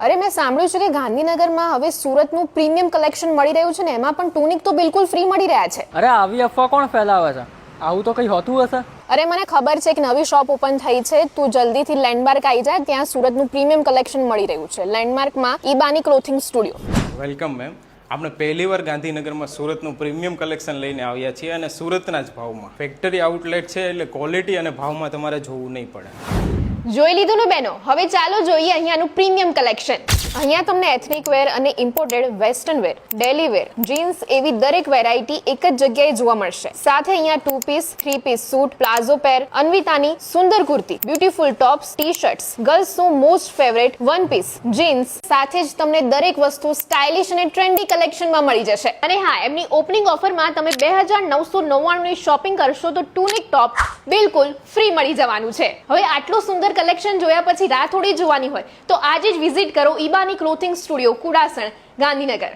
અરે મેં સાંભળ્યું છે કે ગાંધીનગરમાં હવે સુરતનું પ્રીમિયમ કલેક્શન મળી રહ્યું છે ને એમાં પણ ટુનિક તો બિલકુલ ફ્રી મળી રહ્યા છે. અરે આવી અફવા કોણ ફેલાવે છે? આવું તો કંઈ હોતું હશે? અરે મને ખબર છે કે નવી શોપ ઓપન થઈ છે, તું જલ્દીથી લેન્ડમાર્ક આવી જાય, ત્યાં સુરતનું પ્રીમિયમ કલેક્શન મળી રહ્યું છે. લેન્ડમાર્કમાં ઈબાની ક્લોથિંગ સ્ટુડિયો. Welcome ma'am. આપણે પહેલીવાર ગાંધીનગરમાં સુરતનું પ્રીમિયમ કલેક્શન લઈને આવ્યા છીએ અને સુરતના જ ભાવમાં. ફેક્ટરી આઉટલેટ છે એટલે ક્વોલિટી અને ભાવમાં તમારે જોવું નહીં પડે. જોઈ લીધું ને બેનો, હવે ચાલો જોઈએ અહીંયાનું પ્રીમિયમ કલેક્શન. અહીંયા તમને એથનિક વેર અને imported western wear, daily wear, jeans એવી દરેક વેરાયટી એક જ જગ્યાએ જોવા મળશે. સાથે અહીંયા 2 piece, 3 piece suit, palazzo pair, અન્વિતાની સુંદર કુર્તી, બ્યુટીફુલ ટોપ્સ, ટી-શર્ટ્સ, ગર્લ્સનું મોસ્ટ ફેવરેટ 1 પીસ, જીન્સ, સાથે જ તમને દરેક વસ્તુ સ્ટાઇલિશ અને ટ્રેન્ડી કલેક્શનમાં મળી જશે. અને હા, એમની ઓપનિંગ ઓફરમાં તમે 2999 ની શોપિંગ કરશો તો ટુનિક ટોપ બિલકુલ ફ્રી મળી જવાનું છે. હવે આટલું સુંદર કલેક્શન જોયા પછી રાહ થોડી જોવાની હોય તો આજે જ વિઝિટ કરો ઈબાની ક્લોથિંગ સ્ટુડિયો, કુડાસણ, ગાંધીનગર.